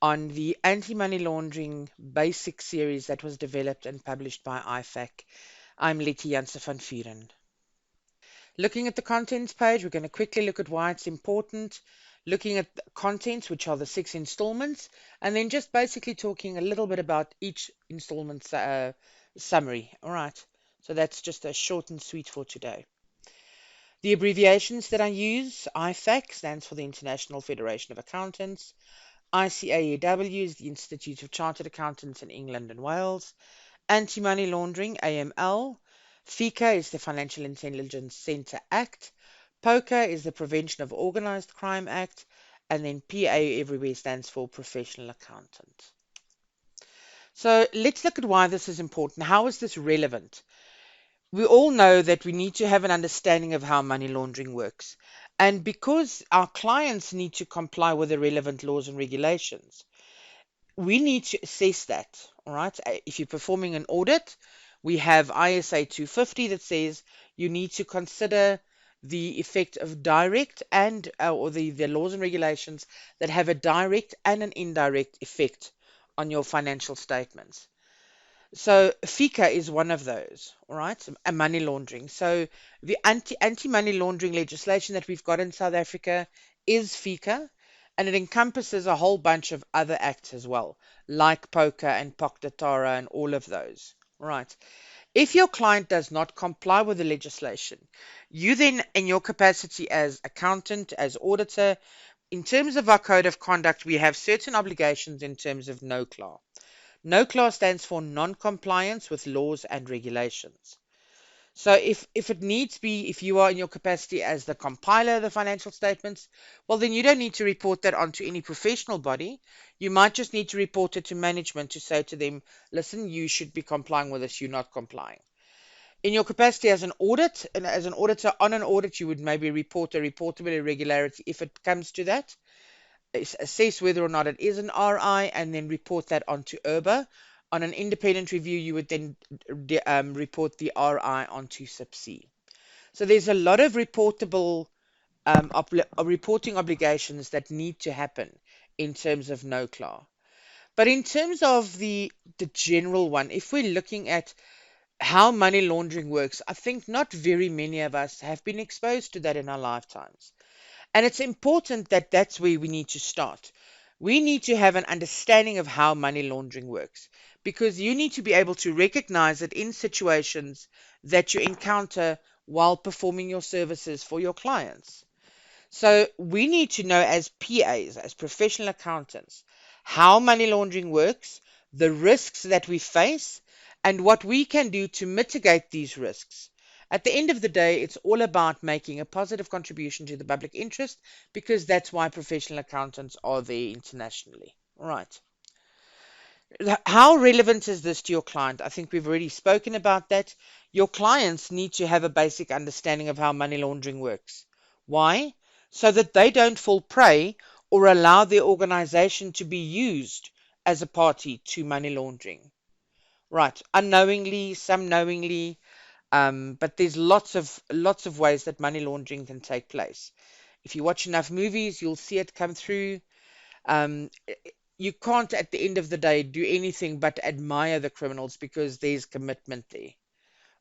On the Anti-Money Laundering Basic series that was developed and published by IFAC. I'm Letty Janse van Vuren. Looking at the contents page, we're going to quickly look at why it's important, looking at the contents, which are the 6 installments, and then just basically talking a little bit about each installment summary. All right, so that's just a short and sweet for today. The abbreviations that I use: IFAC stands for the International Federation of Accountants. ICAEW is the Institute of Chartered Accountants in England and Wales. Anti-Money Laundering, AML. FICA is the Financial Intelligence Center Act. POCA is the Prevention of Organized Crime Act. And then PA everywhere stands for Professional Accountant. So let's look at why this is important. How is this relevant? We all know that we need to have an understanding of how money laundering works. And because our clients need to comply with the relevant laws and regulations, we need to assess that. All right. If you're performing an audit, we have ISA 250 that says you need to consider the effect of direct and or the laws and regulations that have a direct and an indirect effect on your financial statements. So FICA is one of those, all right, a money laundering. So the anti-money laundering legislation that we've got in South Africa is FICA, and it encompasses a whole bunch of other acts as well, like POCA and POCDATARA and all of those, right? If your client does not comply with the legislation, you then, in your capacity as accountant, as auditor, in terms of our code of conduct, we have certain obligations in terms of NOCLAR. NOCLAR stands for non-compliance with laws and regulations. So if it needs be, if you are in your capacity as the compiler of the financial statements, well, then you don't need to report that onto any professional body. You might just need to report it to management to say to them, listen, you should be complying with this, you're not complying. In your capacity as an audit, and as an auditor on an audit, you would maybe report a reportable irregularity if it comes to that, assess whether or not it is an RI, and then report that onto IRBA. On an independent review, you would then report the RI onto SIPC. So there's a lot of reportable reporting obligations that need to happen in terms of NOCLAR. But in terms of the general one, if we're looking at how money laundering works, I think not very many of us have been exposed to that in our lifetimes. And it's important that that's where we need to start. We need to have an understanding of how money laundering works, because you need to be able to recognize it in situations that you encounter while performing your services for your clients. So we need to know as PAs, as professional accountants, how money laundering works, the risks that we face, and what we can do to mitigate these risks. At the end of the day, it's all about making a positive contribution to the public interest, because that's why professional accountants are there internationally. All right. How relevant is this to your client? I think we've already spoken about that. Your clients need to have a basic understanding of how money laundering works. Why? So that they don't fall prey or allow their organization to be used as a party to money laundering. Right. Unknowingly, some knowingly, but there's lots of ways that money laundering can take place. If you watch enough movies, you'll see it come through. Um, you can't, at the end of the day, do anything but admire the criminals because there's commitment there,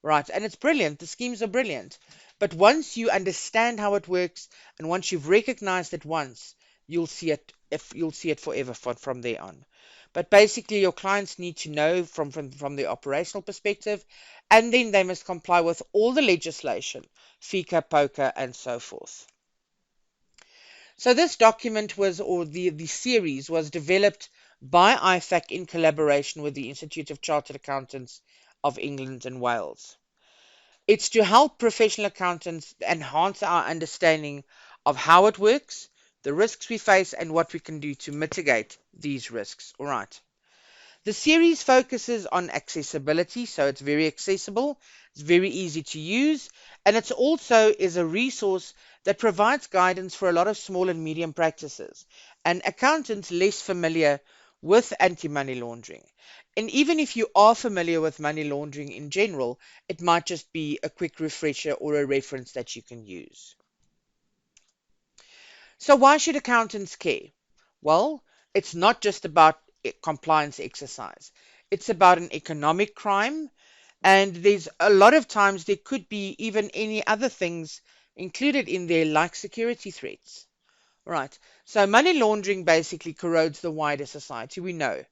right? And it's brilliant. The schemes are brilliant. But once you understand how it works, and once you've recognized it once, you'll see it. If you'll see it forever from there on. But basically, your clients need to know from the operational perspective, and then they must comply with all the legislation, FICA, POCA, and so forth. So this document was, or the series was developed by IFAC in collaboration with the Institute of Chartered Accountants of England and Wales. It's to help professional accountants enhance our understanding of how it works, the risks we face, and what we can do to mitigate these risks. All right. The series focuses on accessibility, so it's very accessible, it's very easy to use, and it also is a resource that provides guidance for a lot of small and medium practices and accountants less familiar with anti-money laundering. And even if you are familiar with money laundering in general, it might just be a quick refresher or a reference that you can use. So why should accountants care? Well, it's not just about compliance exercise. It's about an economic crime, and there's a lot of times there could be even any other things included in there, like security threats. Right. So money laundering basically corrodes the wider society, we know.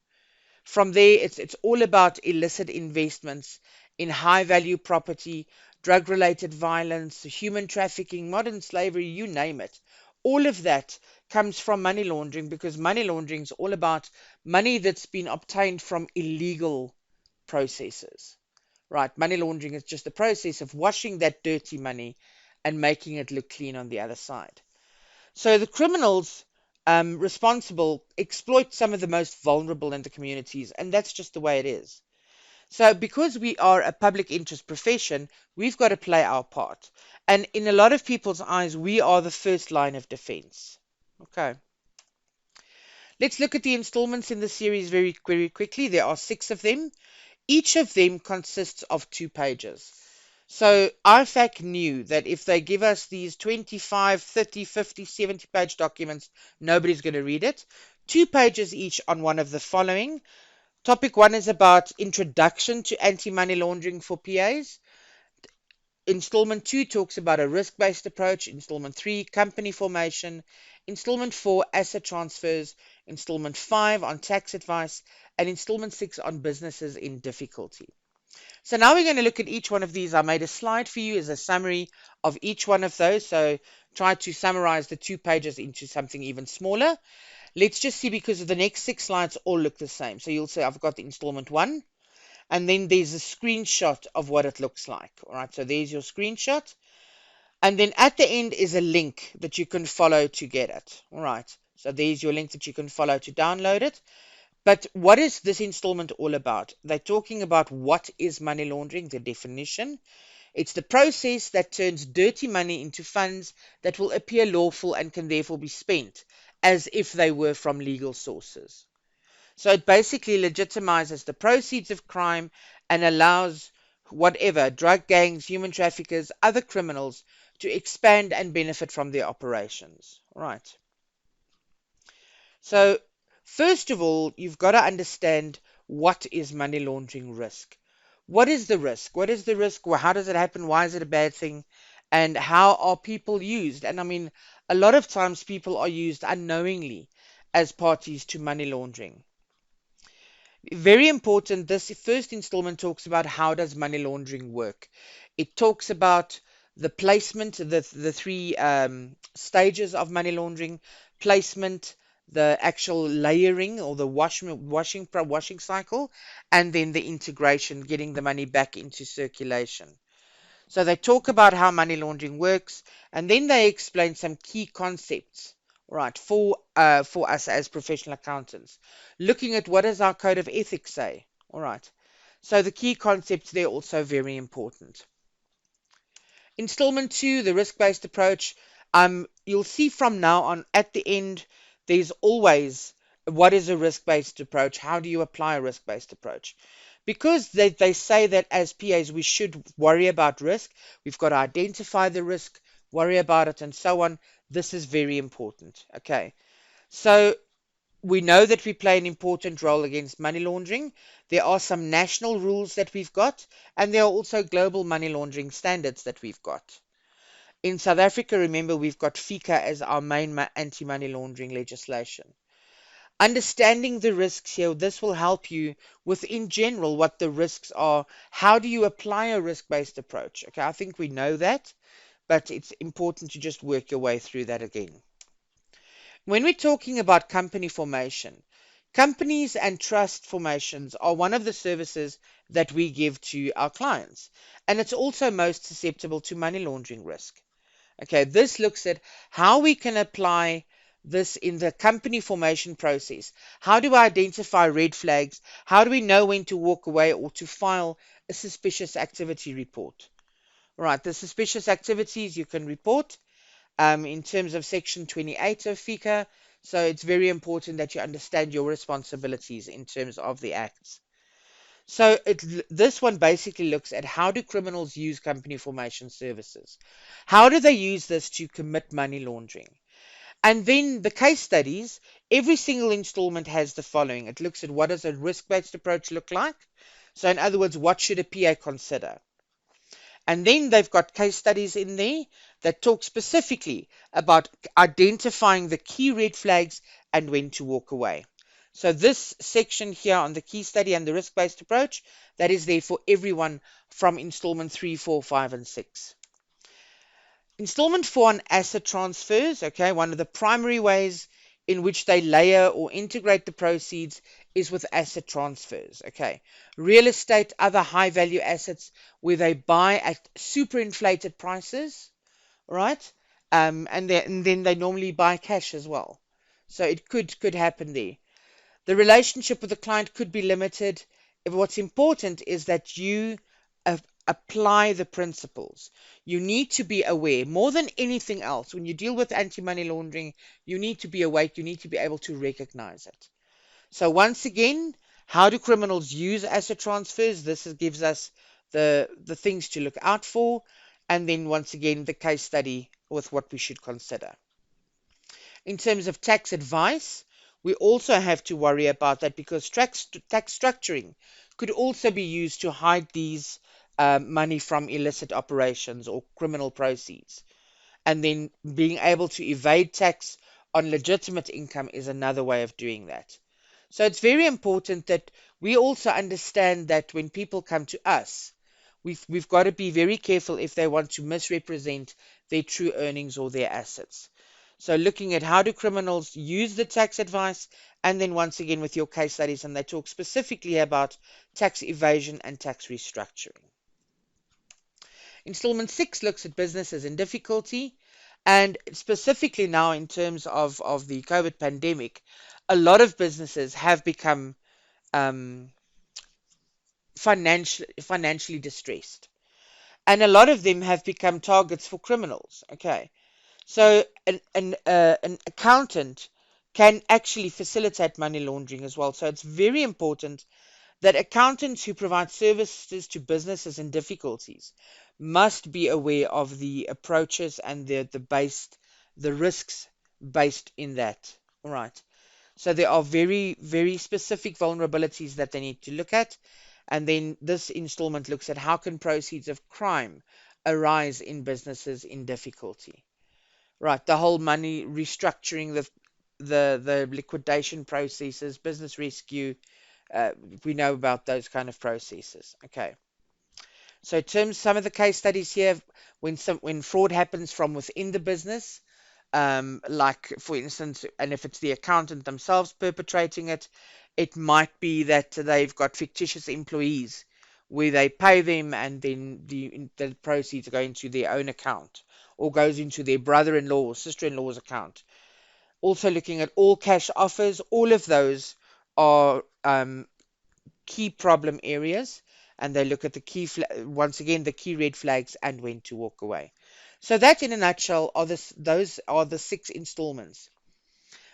From there, it's all about illicit investments in high value property, drug related violence, human trafficking, modern slavery, you name it. All of that comes from money laundering, because money laundering is all about money that's been obtained from illegal processes. Right? Money laundering is just the process of washing that dirty money and making it look clean on the other side. So the criminals responsible exploit some of the most vulnerable in the communities, and that's just the way it is. So because we are a public interest profession, we've got to play our part. And in a lot of people's eyes, we are the first line of defense. Okay. Let's look at the installments in the series very, very quickly. There are 6 of them. Each of them consists of 2 pages. So IFAC knew that if they give us these 25, 30, 50, 70-page documents, nobody's going to read it. 2 pages each on one of the following. Topic 1 is about introduction to anti-money laundering for PAs. Installment 2 talks about a risk-based approach. Installment 3, company formation. Installment 4, asset transfers. Installment 5 on tax advice. And installment 6 on businesses in difficulty. So now we're going to look at each one of these. I made a slide for you as a summary of each one of those. So try to summarize the 2 pages into something even smaller. Let's just see, because the next 6 slides all look the same. So you'll say I've got the installment 1, and then there's a screenshot of what it looks like. All right, so there's your screenshot. And then at the end is a link that you can follow to get it. All right, so there's your link that you can follow to download it. But what is this installment all about? They're talking about what is money laundering, the definition. It's the process that turns dirty money into funds that will appear lawful and can therefore be spent as if they were from legal sources. So it basically legitimizes the proceeds of crime and allows whatever, drug gangs, human traffickers, other criminals, to expand and benefit from their operations. Right. So first of all, you've got to understand, what is money laundering risk. What is the risk? What is the risk? How does it happen? Why is it a bad thing? And how are people used? And I mean, a lot of times people are used unknowingly as parties to money laundering. Very important, this first installment talks about how does money laundering work. It talks about the placement, the 3 stages of money laundering: placement, the actual layering or the washing cycle, and then the integration, getting the money back into circulation. So they talk about how money laundering works, and then they explain some key concepts, right, for us as professional accountants, looking at what does our code of ethics say. All right. So the key concepts, they're also very important. Installment 2, the risk-based approach. You'll see from now on at the end, there's always what is a risk-based approach? How do you apply a risk-based approach? Because they say that as PAs we should worry about risk, we've got to identify the risk, worry about it, and so on. This is very important. Okay, so we know that we play an important role against money laundering. There are some national rules that we've got, and there are also global money laundering standards that we've got. In South Africa, remember, we've got FICA as our main anti-money laundering legislation. Understanding the risks here, this will help you with, in general, what the risks are. How do you apply a risk-based approach? Okay, I think we know that, but it's important to just work your way through that again. When we're talking about company formation, companies and trust formations are one of the services that we give to our clients, and it's also most susceptible to money laundering risk. Okay, this looks at how we can apply this in the company formation process. How do we identify red flags? How do we know when to walk away or to file a suspicious activity report? Right, the suspicious activities you can report in terms of Section 28 of FICA. So it's very important that you understand your responsibilities in terms of the acts. So this one basically looks at how do criminals use company formation services? How do they use this to commit money laundering? And then the case studies, every single installment has the following. It looks at what does a risk-based approach look like. So in other words, what should a PA consider? And then they've got case studies in there that talk specifically about identifying the key red flags and when to walk away. So this section here on the key study and the risk-based approach, that is there for everyone from installment 3, 4, 5, and 6. Installment 4 on asset transfers, okay, one of the primary ways in which they layer or integrate the proceeds is with asset transfers, okay. Real estate, other high value assets where they buy at super inflated prices, right? And then they normally buy cash as well. So it could happen there. The relationship with the client could be limited. What's important is that you apply the principles. You need to be aware, more than anything else, when you deal with anti-money laundering, you need to be awake, you need to be able to recognize it. So once again, how do criminals use asset transfers? Gives us the things to look out for, and then once again, the case study with what we should consider. In terms of tax advice, we also have to worry about that because tax structuring could also be used to hide these money from illicit operations or criminal proceeds. And then being able to evade tax on legitimate income is another way of doing that. So it's very important that we also understand that when people come to us, we've got to be very careful if they want to misrepresent their true earnings or their assets. So looking at how do criminals use the tax advice, and then once again with your case studies, and they talk specifically about tax evasion and tax restructuring. Installment 6 looks at businesses in difficulty, and specifically now in terms of the COVID pandemic, a lot of businesses have become financially distressed, and a lot of them have become targets for criminals. Okay, so an accountant can actually facilitate money laundering as well. So it's very important that accountants who provide services to businesses in difficulties must be aware of the approaches and the risks based in that. All right. So there are very, very specific vulnerabilities that they need to look at. And then this installment looks at how can proceeds of crime arise in businesses in difficulty. Right, the whole money restructuring, the liquidation processes, business rescue, we know about those kind of processes. Okay. So in terms some of the case studies here, when fraud happens from within the business, like for instance, and if it's the accountant themselves perpetrating it, it might be that they've got fictitious employees where they pay them and then the proceeds go into their own account or goes into their brother-in-law or sister-in-law's account. Also looking at all cash offers, all of those are key problem areas, and they look at the once again the key red flags and when to walk away. So that in a nutshell those are the 6 installments.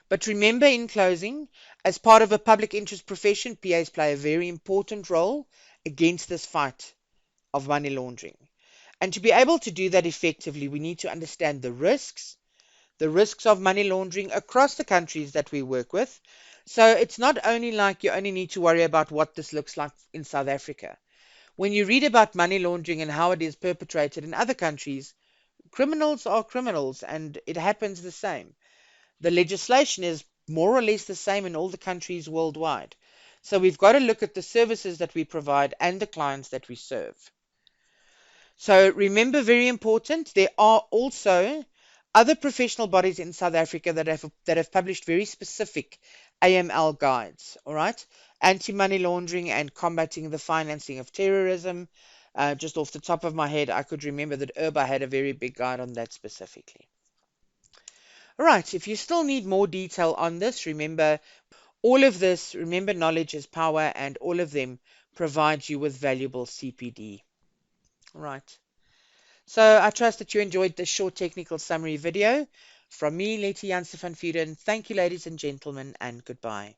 But remember, in closing, as part of a public interest profession, PAs play a very important role against this fight of money laundering. And to be able to do that effectively, we need to understand the risks of money laundering across the countries that we work with. So it's not only like you only need to worry about what this looks like in South Africa. When you read about money laundering and how it is perpetrated in other countries, criminals are criminals and it happens the same. The legislation is more or less the same in all the countries worldwide. So we've got to look at the services that we provide and the clients that we serve. So remember, very important, there are also other professional bodies in South Africa that have published very specific AML guides, all right? Anti-money laundering and combating the financing of terrorism. Just off the top of my head, I could remember that IRBA had a very big guide on that specifically. All right, if you still need more detail on this, remember knowledge is power, and all of them provide you with valuable CPD. All right. So I trust that you enjoyed this short technical summary video. From me, Letty Janse van Vuren, thank you ladies and gentlemen, and goodbye.